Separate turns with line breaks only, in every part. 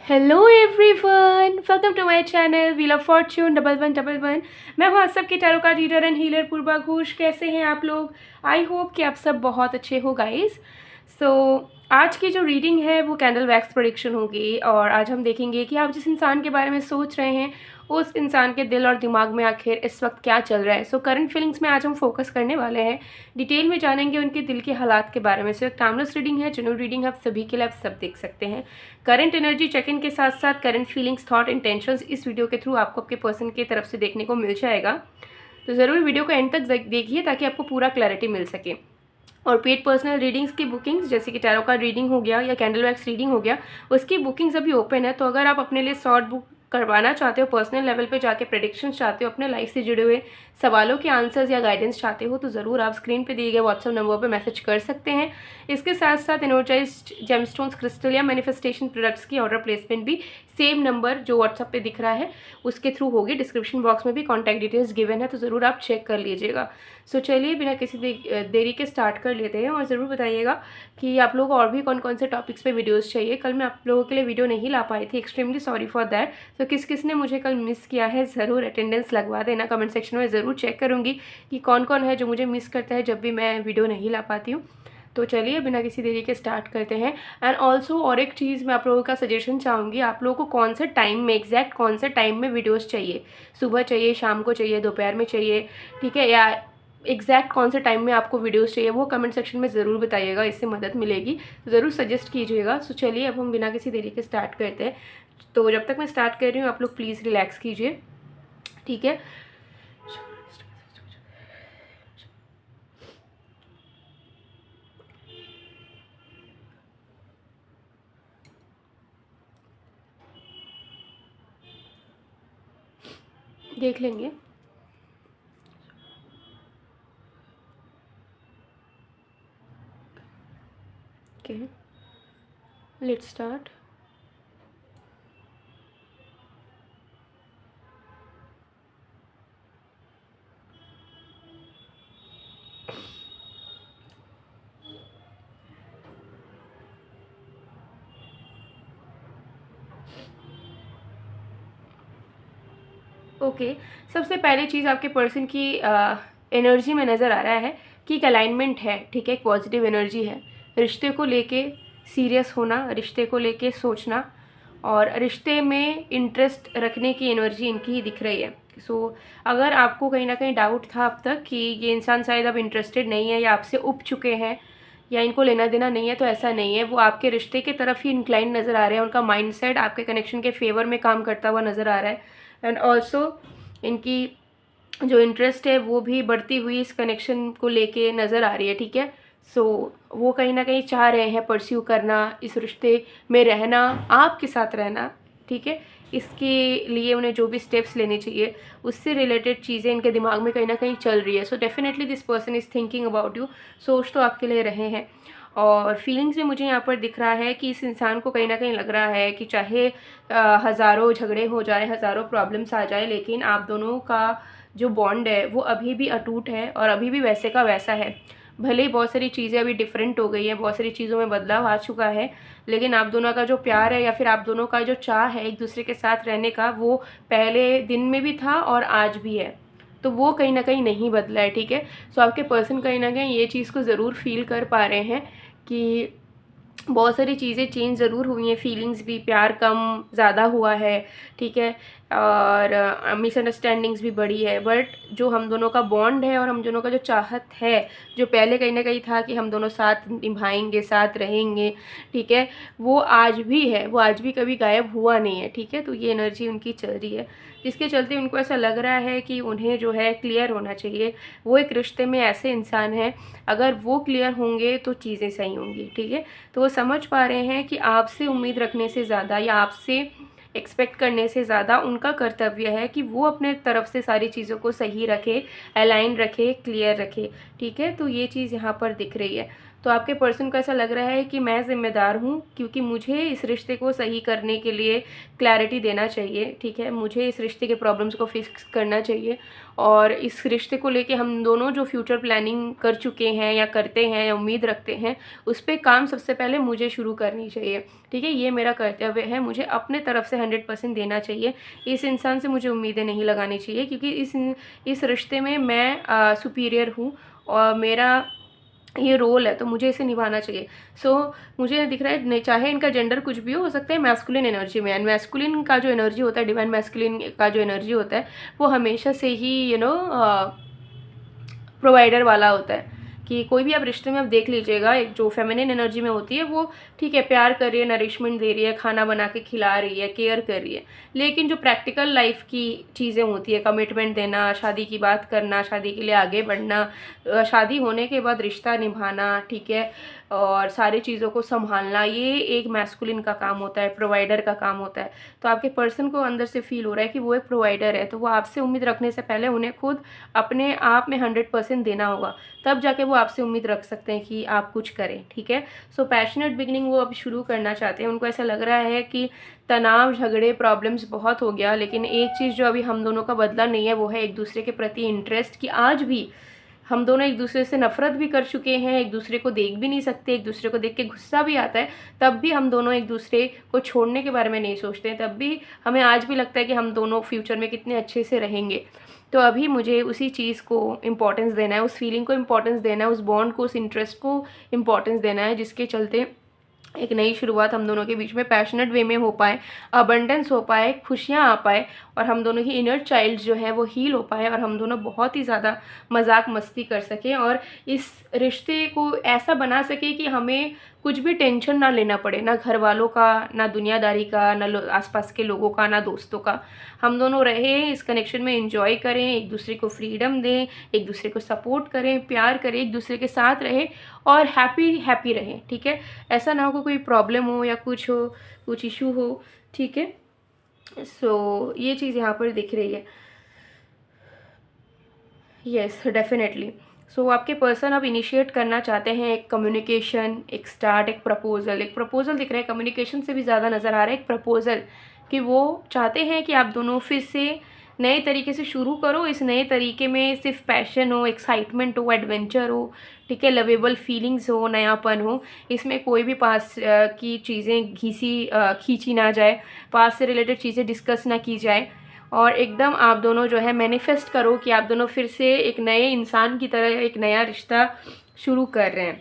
Hello everyone, welcome to my channel Wheel of Fortune 1111। मैं हूँ आप सबकी tarot card reader and healer Purva Ghosh. कैसे हैं आप लोग? आई होप कि आप सब बहुत अच्छे हो गाइस। आज की जो रीडिंग है वो कैंडल वैक्स प्रेडिक्शन होगी और आज हम देखेंगे कि आप जिस इंसान के बारे में सोच रहे हैं उस इंसान के दिल और दिमाग में आखिर इस वक्त क्या चल रहा है। करंट फीलिंग्स में आज हम फोकस करने वाले हैं, डिटेल में जानेंगे उनके दिल के हालात के बारे में। एक टाइमलेस रीडिंग है, जनरल रीडिंग आप सभी के लिए, आप सब देख सकते हैं। करंट एनर्जी चेक इन के साथ साथ करंट फीलिंग्स, थॉट, इंटेंशंस इस वीडियो के थ्रू आपको आपके पर्सन की तरफ से देखने को मिल जाएगा। तो ज़रूर वीडियो को एंड तक देखिए ताकि आपको पूरा क्लैरिटी मिल सके। और पेड पर्सनल रीडिंग्स की बुकिंग्स जैसे कि टैरो कार्ड रीडिंग हो गया या कैंडल वैक्स रीडिंग हो गया, उसकी बुकिंग्स अभी ओपन है। तो अगर आप अपने लिए शॉर्ट बुक करवाना चाहते हो, पर्सनल लेवल पे जाके प्रेडिक्शन चाहते हो, अपने लाइफ से जुड़े हुए सवालों के आंसर्स या गाइडेंस चाहते हो, तो ज़रूर आप स्क्रीन पे दिए गए व्हाट्सएप नंबर पे मैसेज कर सकते हैं। इसके साथ साथ एनर्जाइज्ड जेमस्टोन्स, क्रिस्टल या मैनिफेस्टेशन प्रोडक्ट्स की ऑर्डर प्लेसमेंट भी सेम नंबर जो व्हाट्सएप पे दिख रहा है उसके थ्रू होगी। डिस्क्रिप्शन बॉक्स में भी कॉन्टैक्ट डिटेल्स गिवन है, तो ज़रूर आप चेक कर लीजिएगा। चलिए बिना किसी देरी के स्टार्ट कर लेते हैं और ज़रूर बताइएगा कि आप लोग और भी कौन कौन से टॉपिक्स पे वीडियोस चाहिए। कल मैं आप लोगों के लिए वीडियो नहीं ला पाई थी, एक्सट्रीमली सॉरी फॉर दैट। तो किस किस ने मुझे कल मिस किया है ज़रूर अटेंडेंस लगवा देना कमेंट सेक्शन में। ज़रूर चेक करूँगी कि कौन कौन है जो मुझे मिस करता है जब भी मैं वीडियो नहीं ला पाती हूँ। तो चलिए बिना किसी देरी के स्टार्ट करते हैं। एंड ऑल्सो और एक चीज़ मैं आप लोगों का सजेशन चाहूँगी, आप लोगों को कौन से टाइम में, एग्जैक्ट कौन से टाइम में वीडियोस चाहिए, सुबह चाहिए, शाम को चाहिए, दोपहर में चाहिए, ठीक है, या एग्जैक्ट कौन से टाइम में आपको वीडियोस चाहिए, वो कमेंट सेक्शन में ज़रूर बताइएगा, इससे मदद मिलेगी। ज़रूर सजेस्ट कीजिएगा। चलिए अब हम बिना किसी देरी के स्टार्ट करते हैं। तो जब तक मैं स्टार्ट कर रही हूँ आप लोग प्लीज़ रिलैक्स कीजिए, ठीक है। देख लेंगे। Okay, let's start. ओके, सबसे पहली चीज़ आपके पर्सन की एनर्जी में नज़र आ रहा है कि एक अलाइनमेंट है, ठीक है, एक पॉजिटिव एनर्जी है। रिश्ते को लेके सीरियस होना, रिश्ते को लेके सोचना और रिश्ते में इंटरेस्ट रखने की एनर्जी इनकी ही दिख रही है। अगर आपको कहीं ना कहीं डाउट था अब तक कि ये इंसान शायद अब इंटरेस्टेड नहीं है या आपसे उब चुके हैं या इनको लेना देना नहीं है, तो ऐसा नहीं है। वो आपके रिश्ते की तरफ ही इंक्लाइन नज़र आ रहे हैं, उनका माइंडसेट आपके कनेक्शन के फेवर में काम करता हुआ नज़र आ रहा है। एंड ऑल्सो इनकी जो इंटरेस्ट है वो भी बढ़ती हुई इस कनेक्शन को लेके नज़र आ रही है, ठीक है। वो कहीं ना कहीं चाह रहे हैं परस्यू करना, इस रिश्ते में रहना, आपके साथ रहना, ठीक है। इसके लिए उन्हें जो भी स्टेप्स लेने चाहिए उससे रिलेटेड चीज़ें इनके दिमाग में कहीं ना कहीं चल रही है। Definitely this person is thinking about you. सोच तो आपके लिए रहे हैं और फीलिंग्स में मुझे यहाँ पर दिख रहा है कि इस इंसान को कहीं ना कहीं लग रहा है कि चाहे हज़ारों झगड़े हो जाए, हज़ारों प्रॉब्लम्स आ जाए, लेकिन आप दोनों का जो बॉन्ड है वो अभी भी अटूट है और अभी भी वैसे का वैसा है। भले ही बहुत सारी चीज़ें अभी डिफरेंट हो गई हैं, बहुत सारी चीज़ों में बदलाव आ चुका है, लेकिन आप दोनों का जो प्यार है या फिर आप दोनों का जो चाह है एक दूसरे के साथ रहने का, वो पहले दिन में भी था और आज भी है। तो वो कहीं ना कहीं नहीं बदला है, ठीक है। आपके पर्सन कहीं ना कहीं ये चीज़ को ज़रूर फील कर पा रहे हैं कि बहुत सारी चीज़ें चेंज ज़रूर हुई हैं, फीलिंग्स भी, प्यार कम ज़्यादा हुआ है, ठीक है, और मिसअंडरस्टैंडिंग्स भी बढ़ी है। बट जो हम दोनों का बॉन्ड है और हम दोनों का जो चाहत है, जो पहले कहीं ना कहीं था कि हम दोनों साथ निभाएंगे, साथ रहेंगे, ठीक है, वो आज भी है, वो आज भी कभी गायब हुआ नहीं है, ठीक है। तो ये एनर्जी उनकी चल रही है, जिसके चलते उनको ऐसा लग रहा है कि उन्हें जो है क्लियर होना चाहिए। वो एक रिश्ते में ऐसे इंसान हैं, अगर वो क्लियर होंगे तो चीज़ें सही होंगी, ठीक है। तो वो समझ पा रहे हैं कि आपसे उम्मीद रखने से ज़्यादा या आपसे एक्सपेक्ट करने से ज़्यादा उनका कर्तव्य है कि वो अपने तरफ से सारी चीज़ों को सही रखे, अलाइन रखे, क्लियर रखे, ठीक है। तो ये चीज़ यहाँ पर दिख रही है। तो आपके पर्सन को ऐसा लग रहा है कि मैं ज़िम्मेदार हूँ, क्योंकि मुझे इस रिश्ते को सही करने के लिए क्लैरिटी देना चाहिए, ठीक है, मुझे इस रिश्ते के प्रॉब्लम्स को फिक्स करना चाहिए, और इस रिश्ते को लेके हम दोनों जो फ्यूचर प्लानिंग कर चुके हैं या करते हैं या उम्मीद रखते हैं, उस पर काम सबसे पहले मुझे शुरू करनी चाहिए, ठीक है। ये मेरा कर्तव्य है, मुझे अपने तरफ से 100% देना चाहिए। इस इंसान से मुझे उम्मीदें नहीं लगानी चाहिए, क्योंकि इस रिश्ते में मैं सुपीरियर हूँ और मेरा ये रोल है, तो मुझे इसे निभाना चाहिए। मुझे दिख रहा है, चाहे इनका जेंडर कुछ भी हो सकता है मैस्कुलिन एनर्जी में, एंड मैस्कुलिन का जो एनर्जी होता है, डिवाइन मैस्कुलिन का जो एनर्जी होता है, वो हमेशा से ही प्रोवाइडर वाला होता है। कि कोई भी आप रिश्ते में आप देख लीजिएगा, एक जो फेमिनिन एनर्जी में होती है वो ठीक है, प्यार कर रही है, नरिशमेंट दे रही है, खाना बना के खिला रही है, केयर कर रही है, लेकिन जो प्रैक्टिकल लाइफ की चीज़ें होती है, कमिटमेंट देना, शादी की बात करना, शादी के लिए आगे बढ़ना, शादी होने के बाद रिश्ता निभाना, ठीक है, और सारी चीज़ों को संभालना, ये एक मैस्कुलिन का काम होता है, प्रोवाइडर का काम होता है। तो आपके पर्सन को अंदर से फील हो रहा है कि वो एक प्रोवाइडर है, तो वो आपसे उम्मीद रखने से पहले उन्हें खुद अपने आप में 100% देना होगा, तब जाके वो आपसे उम्मीद रख सकते हैं कि आप कुछ करें, ठीक है। पैशनेट बिगनिंग वो अब शुरू करना चाहते हैं। उनको ऐसा लग रहा है कि तनाव, झगड़े, प्रॉब्लम्स बहुत हो गया, लेकिन एक चीज़ जो अभी हम दोनों का बदला नहीं है, वो है एक दूसरे के प्रति इंटरेस्ट। कि आज भी हम दोनों एक दूसरे से नफरत भी कर चुके हैं, एक दूसरे को देख भी नहीं सकते, एक दूसरे को देख के गुस्सा भी आता है, तब भी हम दोनों एक दूसरे को छोड़ने के बारे में नहीं सोचते हैं, तब भी हमें आज भी लगता है कि हम दोनों फ्यूचर में कितने अच्छे से रहेंगे। तो अभी मुझे उसी चीज़ को इम्पोर्टेंस देना है, उस फीलिंग को इम्पोर्टेंस देना है, उस बॉन्ड को, उस इंटरेस्ट को इम्पोर्टेंस देना है, जिसके चलते एक नई शुरुआत हम दोनों के बीच में पैशनेट वे में हो पाए, अबंडेंस हो पाए, खुशियाँ आ पाए, और हम दोनों की इनर चाइल्ड जो है वो हील हो पाए, और हम दोनों बहुत ही ज़्यादा मजाक मस्ती कर सकें, और इस रिश्ते को ऐसा बना सके कि हमें कुछ भी टेंशन ना लेना पड़े, ना घर वालों का, ना दुनियादारी का, ना आसपास के लोगों का, ना दोस्तों का। हम दोनों रहें इस कनेक्शन में, एंजॉय करें, एक दूसरे को फ्रीडम दें, एक दूसरे को सपोर्ट करें, प्यार करें, एक दूसरे के साथ रहें, और हैप्पी रहें, ठीक है। ऐसा ना हो कोई प्रॉब्लम हो या कुछ हो, कुछ इशू हो, ठीक है। ये चीज़ यहाँ पर दिख रही है। Yes, definitely. आपके पर्सन अब इनिशिएट करना चाहते हैं एक कम्युनिकेशन, एक स्टार्ट, एक प्रपोजल। एक प्रपोजल दिख रहा है, कम्युनिकेशन से भी ज़्यादा नज़र आ रहा है एक प्रपोजल, कि वो चाहते हैं कि आप दोनों फिर से नए तरीके से शुरू करो। इस नए तरीके में सिर्फ पैशन हो, एक्साइटमेंट हो, एडवेंचर हो, ठीक है, लवेबल फीलिंग्स हो, नयापन हो। इसमें कोई भी पास की चीज़ें खींची ना जाए, पास से रिलेटेड चीज़ें डिस्कस ना की जाए, और एकदम आप दोनों जो है मैनिफेस्ट करो कि आप दोनों फिर से एक नए इंसान की तरह एक नया रिश्ता शुरू कर रहे हैं,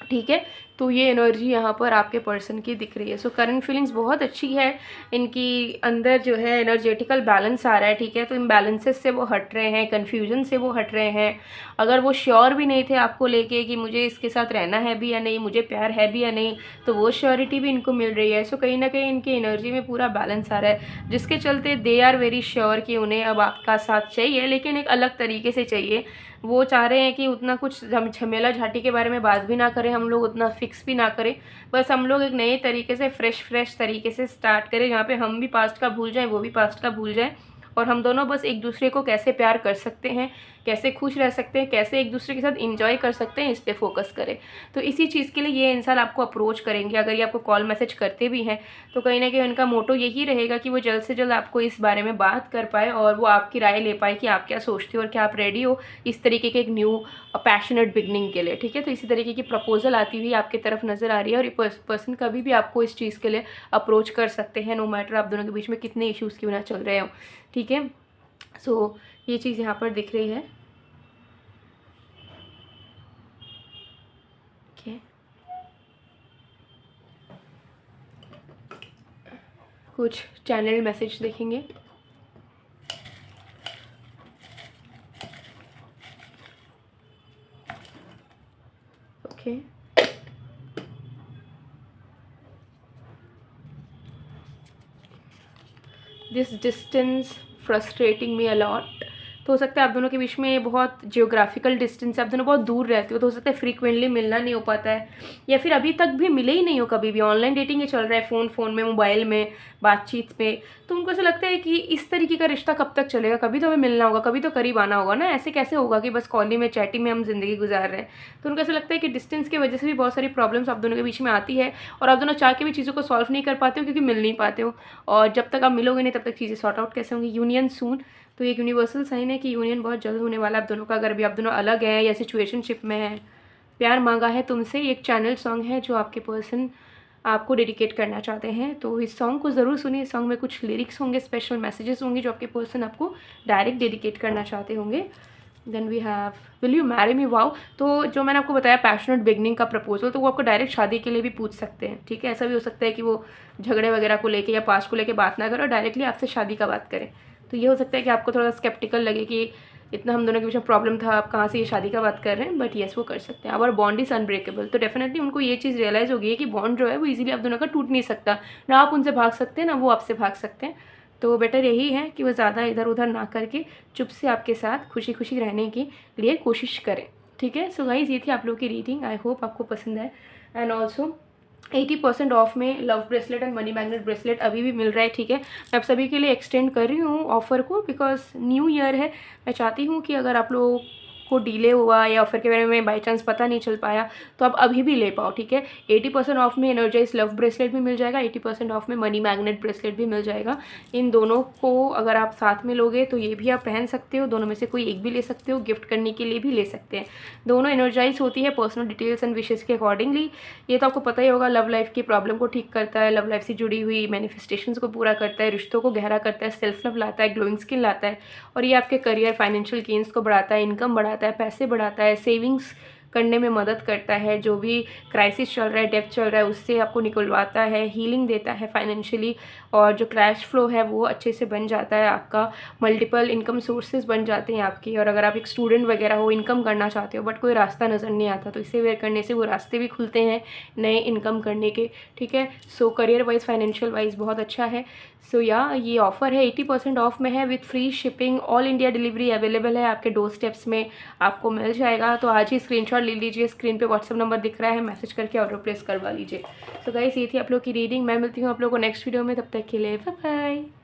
ठीक है। तो ये एनर्जी यहाँ पर आपके पर्सन की दिख रही है। करंट फीलिंग्स बहुत अच्छी है, इनकी अंदर जो है एनर्जेटिकल बैलेंस आ रहा है, ठीक है। तो इम्बैलेंसेस से वो हट रहे हैं, कन्फ्यूजन से वो हट रहे हैं। अगर वो श्योर भी नहीं थे आपको लेके कि मुझे इसके साथ रहना है भी या नहीं, मुझे प्यार है भी या नहीं, तो वो श्योरिटी भी इनको मिल रही है। कहीं ना कहीं इनकी एनर्जी में पूरा बैलेंस आ रहा है, जिसके चलते दे आर वेरी श्योर कि उन्हें अब आपका साथ चाहिए, लेकिन एक अलग तरीके से चाहिए। वो चाह रहे हैं कि उतना कुछ झमेला झाटी के बारे में बात भी ना करें हम लोग, उतना फिक्स भी ना करें, बस हम लोग एक नए तरीके से फ्रेश तरीके से स्टार्ट करें, जहाँ पे हम भी पास्ट का भूल जाएं, वो भी पास्ट का भूल जाएं, और हम दोनों बस एक दूसरे को कैसे प्यार कर सकते हैं, कैसे खुश रह सकते हैं, कैसे एक दूसरे के साथ इंजॉय कर सकते हैं, इस पर फोकस करें। तो इसी चीज़ के लिए ये इंसान आपको अप्रोच करेंगे। अगर ये आपको कॉल मैसेज करते भी हैं, तो कहीं ना कहीं उनका मोटो यही रहेगा कि वो जल्द से जल्द आपको इस बारे में बात कर पाए, और वो आपकी राय ले पाए कि आप क्या सोचते हो और क्या आप रेडी हो इस तरीके के एक न्यू पैशनेट बिगनिंग के लिए, ठीक है। तो इसी तरीके की प्रपोजल आती हुई आपकी तरफ नज़र आ रही है, और ये पर्सन कभी भी आपको इस चीज़ के लिए अप्रोच कर सकते हैं, नो मैटर आप दोनों के बीच में कितने इश्यूज़ के बिना चल रहे हो, ठीक है। ये चीज़ यहाँ पर दिख रही है, okay. कुछ चैनल मैसेज देखेंगे। Okay, this distance frustrating me a lot, तो हो सकता है आप दोनों के बीच में बहुत जियोग्राफिकल डिस्टेंस है, आप दोनों बहुत दूर रहते हो, तो हो सकता है फ्रीक्वेंटली मिलना नहीं हो पाता है, या फिर अभी तक भी मिले ही नहीं हो कभी भी, ऑनलाइन डेटिंग ही चल रहा है, फ़ोन में, मोबाइल में, बातचीत में। तो उनको ऐसा लगता है कि इस तरीके का रिश्ता कब तक चलेगा, कभी तो हमें मिलना होगा, कभी तो करीब आना होगा ना, ऐसे कैसे होगा कि बस कॉलिंग में, चैटिंग में हम ज़िंदगी गुजार रहे हैं। तो उनको ऐसा लगता है कि डिस्टेंस की वजह से भी बहुत सारी प्रॉब्लम्स आप दोनों के बीच में आती है, और आप दोनों चाह के भी चीज़ों को सॉल्व नहीं कर पाते हो क्योंकि मिल नहीं पाते हो, और जब तक आप मिलोगे नहीं तब तक चीज़ें सॉर्ट आउट कैसे होंगी। यूनियन सून, तो एक यूनिवर्सल साइन है कि यूनियन बहुत जल्द होने वाला है आप दोनों का, अगर भी आप दोनों अलग हैं या सिचुएशनशिप में हैं। प्यार मांगा है तुमसे एक चैनल सॉन्ग है जो आपके पर्सन आपको डेडिकेट करना चाहते हैं, तो इस सॉन्ग को ज़रूर सुनिए। इस सॉन्ग में कुछ लिरिक्स होंगे, स्पेशल मैसेजेस होंगे जो आपके पर्सन आपको डायरेक्ट डेडिकेट करना चाहते होंगे। Then we have will you marry me wow, तो जो मैंने आपको बताया पैशनेट बिगनिंग का प्रपोजल, तो वो आपको डायरेक्ट शादी के लिए भी पूछ सकते हैं, ठीक है। ऐसा भी हो सकता है कि वो झगड़े वगैरह को लेके या पास्ट को लेके बात ना करें और डायरेक्टली आपसे शादी का बात करें। तो ये हो सकता है कि आपको थोड़ा स्केप्टिकल लगे कि इतना हम दोनों के बीच में प्रॉब्लम था, आप कहाँ से ये शादी का बात कर रहे हैं, बट येस वो कर सकते हैं। और बॉन्ड इज़ अनब्रेकेबल, तो डेफिनेटली उनको ये चीज़ रियलाइज़ होगी है कि बॉन्ड जो है वो इजीली आप दोनों का टूट नहीं सकता, ना आप उनसे भाग सकते हैं ना वो आपसे भाग सकते हैं। तो बेटर यही है कि वो ज़्यादा इधर उधर ना करके चुप से आपके साथ खुशी खुशी रहने के लिए कोशिश करें, ठीक है। सो गाइस, ये थी आप लोगों की रीडिंग, आई होप आपको पसंद आए। एंड ऑल्सो 80% ऑफ में love bracelet and money magnet bracelet अभी भी मिल रहा है, ठीक है। मैं आप सभी के लिए एक्सटेंड कर रही हूँ ऑफ़र को, बिकॉज न्यू ईयर है। मैं चाहती हूँ कि अगर आप लोगों को डिले हुआ या ऑफ़र के बारे में बाई चांस पता नहीं चल पाया तो आप अभी भी ले पाओ, ठीक है। 80% ऑफ में एनर्जाइज लव ब्रेसलेट भी मिल जाएगा, 80% ऑफ में मनी मैग्नेट ब्रेसलेट भी मिल जाएगा। इन दोनों को अगर आप साथ में लोगे तो ये भी आप पहन सकते हो, दोनों में से कोई एक भी ले सकते हो, गिफ्ट करने के लिए भी ले सकते हैं। दोनों एनर्जाइज होती है पर्सनल डिटेल्स एंड विशेज़ के अकॉर्डिंगली। ये तो आपको पता ही होगा, लव लाइफ की प्रॉब्लम को ठीक करता है, लव लाइफ से जुड़ी हुई मैनिफेस्टेशंस को पूरा करता है, रिश्तों को गहरा करता है, सेल्फ लव लाता है, ग्लोइंग स्किन लाता है, और ये आपके करियर, फाइनेंशियल गेन्स को बढ़ाता है, इनकम बढ़ाता है, पैसे बढ़ाता है, सेविंग्स करने में मदद करता है, जो भी क्राइसिस चल रहा है, डेप्थ चल रहा है, उससे आपको निकलवाता है, हीलिंग देता है फाइनेंशियली, और जो कैश फ्लो है वो अच्छे से बन जाता है आपका, मल्टीपल इनकम सोर्सेज बन जाते हैं आपकी। और अगर आप एक स्टूडेंट वगैरह हो, इनकम करना चाहते हो बट कोई रास्ता नज़र नहीं आता, तो इसे वेयर करने से वो रास्ते भी खुलते हैं नए इनकम करने के, ठीक है। सो करियर वाइज, फाइनेंशियल वाइज बहुत अच्छा है। सो ये ऑफ़र है 80% ऑफ में है, with free shipping, all India delivery available है, आपके डोर स्टेप्स में आपको मिल जाएगा। तो आज ही स्क्रीनशॉट ले लीजिए, स्क्रीन पे व्हाट्सअप नंबर दिख रहा है, मैसेज करके ऑर्डर प्लेस करवा लीजिए। तो गाइस, ये थी आप लोग की रीडिंग। मैं मिलती हूँ आप लोगों को नेक्स्ट वीडियो में, तब तक के लिए बाय बाय।